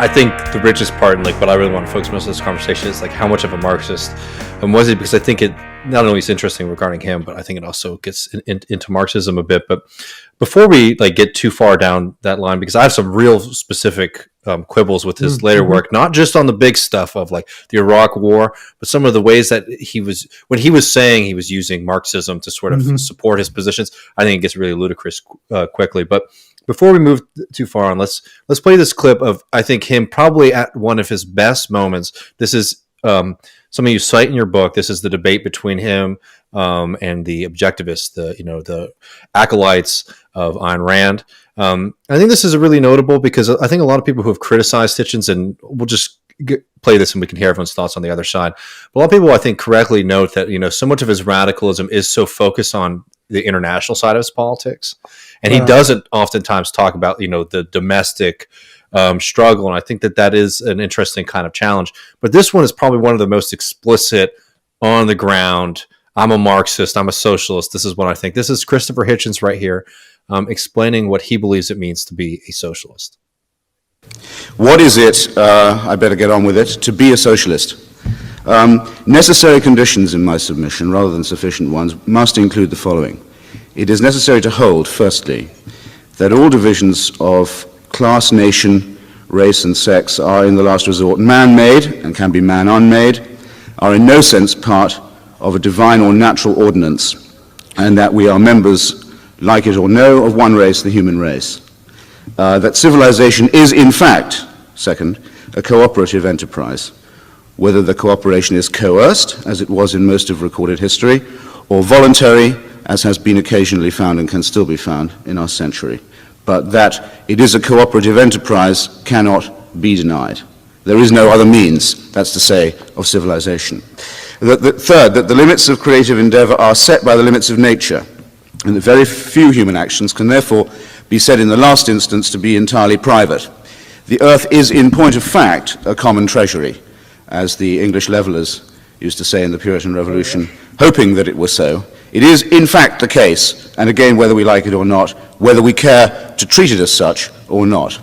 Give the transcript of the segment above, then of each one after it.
I think the richest part, and like what I really want to focus most of this conversation is like how much of a Marxist was he? Because I think it not only is interesting regarding him, but I think it also gets into Marxism a bit. But before we like get too far down that line, because I have some real specific quibbles with his later work, not just on the big stuff of like the Iraq War, but some of the ways that when he was saying he was using Marxism to sort of support his positions. I think it gets really ludicrous quickly. But before we move too far on, let's play this clip of, I think, him probably at one of his best moments. This is something you cite in your book. This is the debate between him and the objectivists, the acolytes of Ayn Rand. I think this is really notable because I think a lot of people who have criticized Hitchens, and we'll just play this and we can hear everyone's thoughts on the other side. But a lot of people, I think, correctly note that so much of his radicalism is so focused on the international side of his politics, and he doesn't oftentimes talk about the domestic struggle. And I think that is an interesting kind of challenge. But this one is probably one of the most explicit, on the ground. I'm a Marxist. I'm a socialist. This is what I think. This is Christopher Hitchens right here, explaining what he believes it means to be a socialist. What is it, I better get on with it, to be a socialist? Necessary conditions in my submission, rather than sufficient ones, must include the following. It is necessary to hold, firstly, that all divisions of class, nation, race, and sex are, in the last resort, man-made and can be man-unmade, are in no sense part of a divine or natural ordinance, and that we are members, like it or no, of one race, the human race. That civilization is, in fact, second, a cooperative enterprise, whether the cooperation is coerced, as it was in most of recorded history, or voluntary, as has been occasionally found and can still be found in our century. But that it is a cooperative enterprise cannot be denied. There is no other means, that's to say, of civilization. Third, that the limits of creative endeavor are set by the limits of nature, and that very few human actions can therefore be said in the last instance to be entirely private. The earth is, in point of fact, a common treasury, as the English levelers used to say in the Puritan Revolution, hoping that it was so. It is, in fact, the case, and again, whether we like it or not, whether we care to treat it as such or not.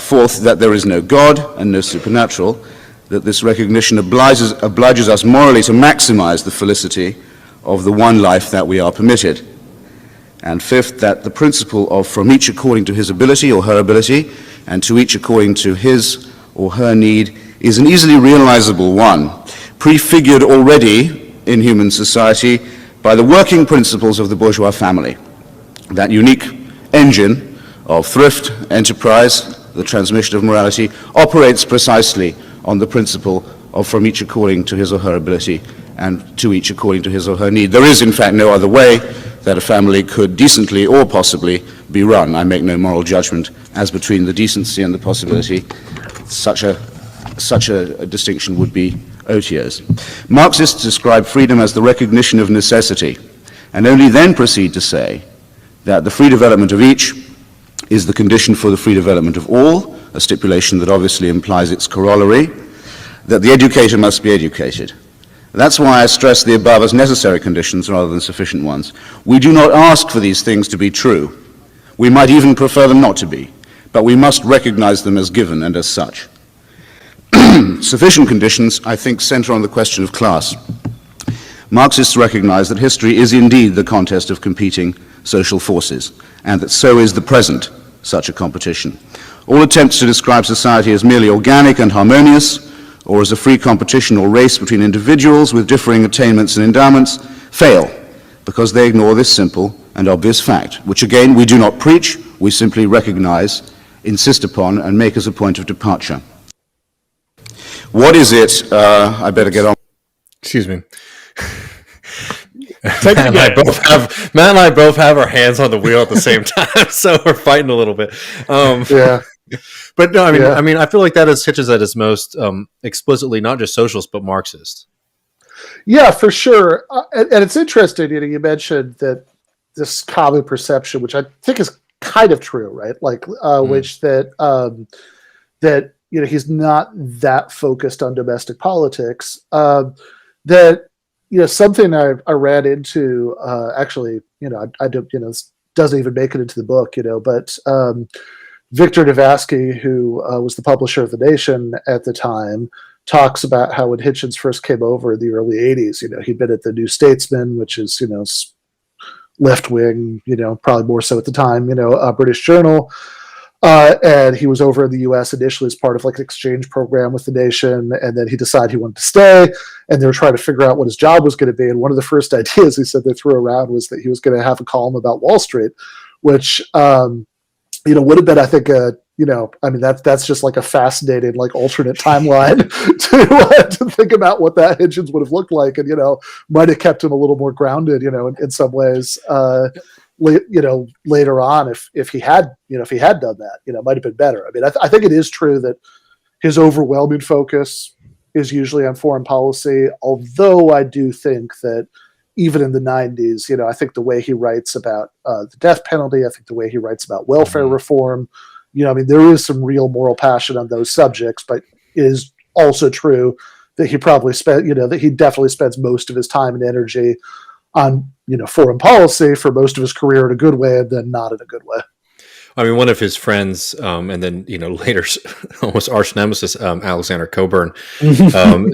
Fourth, that there is no God and no supernatural, that this recognition obliges us morally to maximize the felicity of the one life that we are permitted. And fifth, that the principle of from each according to his ability or her ability, and to each according to his or her need, is an easily realizable one, prefigured already in human society by the working principles of the bourgeois family. That unique engine of thrift, enterprise, the transmission of morality, operates precisely on the principle of from each according to his or her ability and to each according to his or her need. There is, in fact, no other way that a family could decently or possibly be run. I make no moral judgment as between the decency and the possibility. Such a distinction would be odious. Marxists describe freedom as the recognition of necessity, and only then proceed to say that the free development of each is the condition for the free development of all, a stipulation that obviously implies its corollary, that the educator must be educated. That's why I stress the above as necessary conditions rather than sufficient ones. We do not ask for these things to be true. We might even prefer them not to be, but we must recognize them as given and as such. Sufficient conditions, I think, center on the question of class. Marxists recognize that history is indeed the contest of competing social forces, and that so is the present such a competition. All attempts to describe society as merely organic and harmonious, or as a free competition or race between individuals with differing attainments and endowments, fail, because they ignore this simple and obvious fact, which again we do not preach, we simply recognize, insist upon, and make as a point of departure. What is it, I better get on. Excuse me. Matt and I both have our hands on the wheel at the same time, so we're fighting a little bit. Yeah. But no, I mean, I feel like that is Hitchens at his most explicitly not just socialist but Marxist. Yeah, for sure. And it's interesting. You mentioned that this common perception, which I think is kind of true, right? Like, which that he's not that focused on domestic politics. That something I ran into actually. I don't. This doesn't even make it into the book. But. Victor Navasky, who was the publisher of The Nation at the time, talks about how when Hitchens first came over in the early 80s, he'd been at the New Statesman, which is, left wing, probably more so at the time, a British journal. And he was over in the U.S. initially as part of like an exchange program with The Nation, and then he decided he wanted to stay, and they were trying to figure out what his job was going to be. And one of the first ideas he said they threw around was that he was going to have a column about Wall Street, which would have been, I think, that's just like a fascinating, like, alternate timeline to think about what that Hitchens would have looked like, and might have kept him a little more grounded, in some ways. Later on, if he had done that, it might have been better. I mean, I think it is true that his overwhelming focus is usually on foreign policy, although I do think that even in the 90s, I think the way he writes about the death penalty, I think the way he writes about welfare reform, there is some real moral passion on those subjects, but it is also true that he probably that he definitely spends most of his time and energy on, foreign policy for most of his career in a good way, and then not in a good way. I mean, one of his friends, and then, later almost arch nemesis, Alexander Cockburn,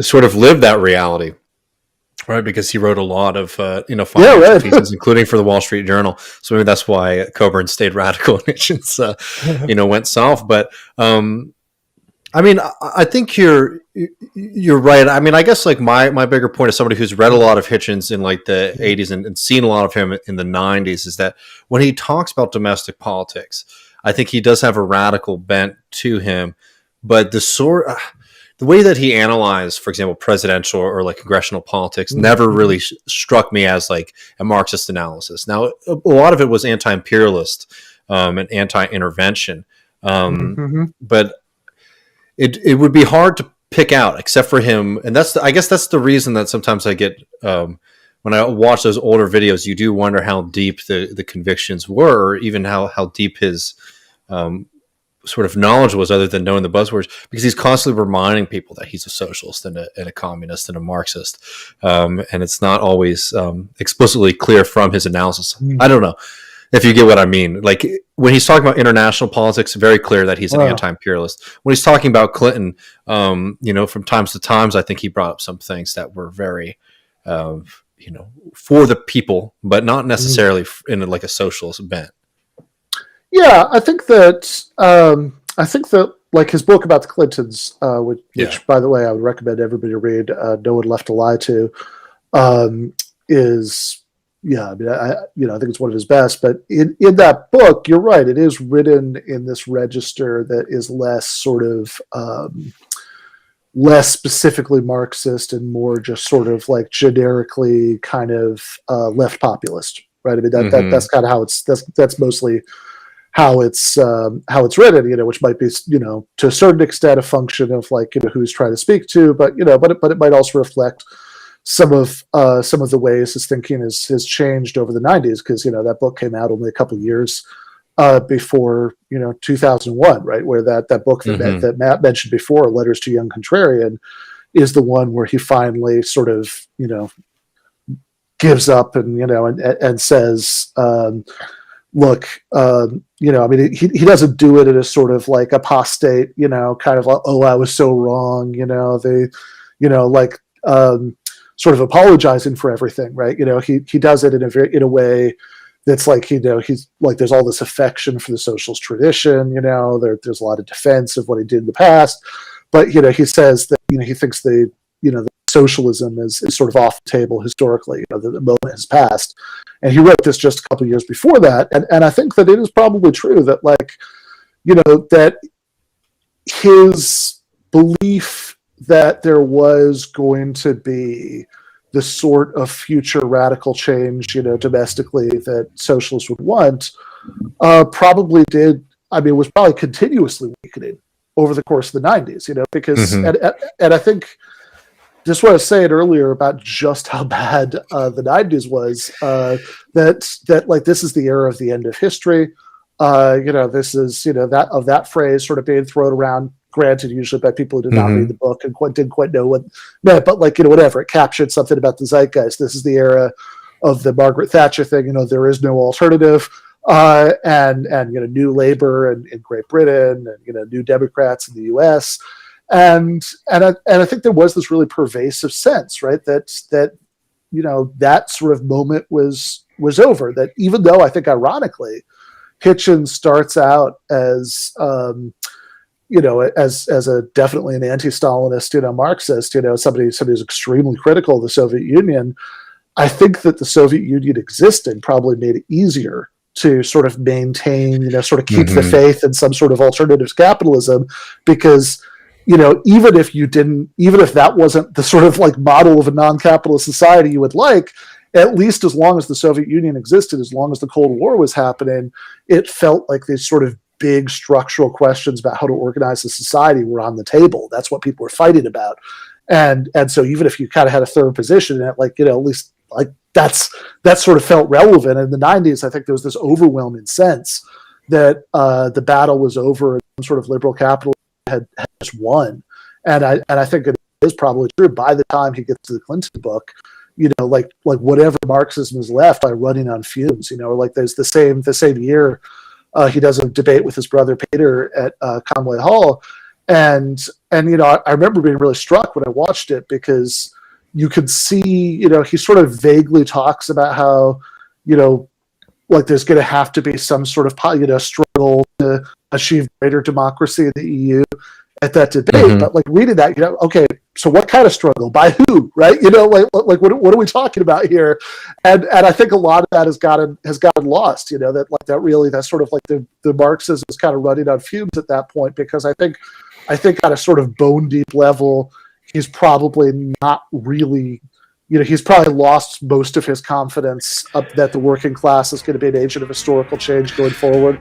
sort of lived that reality. Right, because he wrote a lot of financial pieces, including for the Wall Street Journal. So maybe that's why Cockburn stayed radical and Hitchens, went south. But I mean, I think you're right. I mean, I guess like my bigger point as somebody who's read a lot of Hitchens in like the 80s and seen a lot of him in the 90s is that when he talks about domestic politics, I think he does have a radical bent to him, but the way that he analyzed, for example, presidential or like congressional politics never really struck me as like a Marxist analysis. Now, a lot of it was anti-imperialist and anti-intervention, but it would be hard to pick out, except for him. And I guess that's the reason that sometimes I get when I watch those older videos, you do wonder how deep the convictions were, or even how deep his sort of knowledge was, other than knowing the buzzwords, because he's constantly reminding people that he's a socialist and a communist and a Marxist. And it's not always explicitly clear from his analysis. I don't know if you get what I mean. Like when he's talking about international politics, very clear that he's an anti-imperialist. When he's talking about Clinton, from times to times, I think he brought up some things that were very, for the people, but not necessarily in like a socialist bent. Yeah, I think that like his book about the Clintons, which by the way I would recommend everybody read, No One Left to Lie To, is I think it's one of his best. But in that book, you're right, it is written in this register that is less sort of less specifically Marxist and more just sort of like generically kind of left populist, right? I mean that's kind of how that's mostly how it's written, which might be, to a certain extent a function of like, who he's trying to speak to, but it might also reflect some of the ways his thinking has changed over the 90s, because that book came out only a couple of years before 2001, right, where that book that Matt mentioned before, Letters to a Young Contrarian, is the one where he finally sort of gives up and says, look, I mean, he doesn't do it in a sort of like apostate, kind of like, oh, I was so wrong, sort of apologizing for everything, right? He does it in a way that's like, he's like, there's all this affection for the socialist tradition, there's a lot of defense of what he did in the past, but he says that he thinks the socialism is sort of off the table historically. The moment has passed, and he wrote this just a couple of years before that. And I think that it is probably true that that his belief that there was going to be the sort of future radical change, domestically that socialists would want, probably did. I mean, it was probably continuously weakening over the course of the 90s, because and I think. Just what I was saying earlier about just how bad the 90s was, that like this is the era of the end of history. This is that phrase sort of being thrown around, granted usually by people who did not read the book and didn't quite know what meant, but like whatever, it captured something about the zeitgeist. This is the era of the Margaret Thatcher thing. There is no alternative. and New Labor in Great Britain, and New Democrats in the U.S. And I think there was this really pervasive sense, right, that that sort of moment was over. That even though I think ironically, Hitchens starts out as as a definitely an anti-Stalinist, Marxist, somebody who's extremely critical of the Soviet Union. I think that the Soviet Union existing probably made it easier to sort of maintain, sort of keep the faith in some sort of alternative capitalism, because even if that wasn't the sort of like model of a non-capitalist society you would like, at least as long as the Soviet Union existed, as long as the Cold War was happening, it felt like these sort of big structural questions about how to organize a society were on the table. That's what people were fighting about. And so even if you kind of had a third position in it, at least like that sort of felt relevant. In the 90s, I think there was this overwhelming sense that the battle was over and some sort of liberal capitalism had just won. And I think it is probably true. By the time he gets to the Clinton book, like whatever Marxism is left by running on fumes, like there's the same year he does a debate with his brother Peter at Conway Hall. And I remember being really struck when I watched it, because you could see, he sort of vaguely talks about how, like there's going to have to be some sort of, struggle to achieve greater democracy in the EU at that debate. But like reading that, okay, so what kind of struggle by who, right? Like what are we talking about here? And I think a lot of that has gotten lost, that sort of like the Marxism is kind of running on fumes at that point, because I think at a sort of bone deep level, he's probably not really, he's probably lost most of his confidence that the working class is going to be an agent of historical change going forward.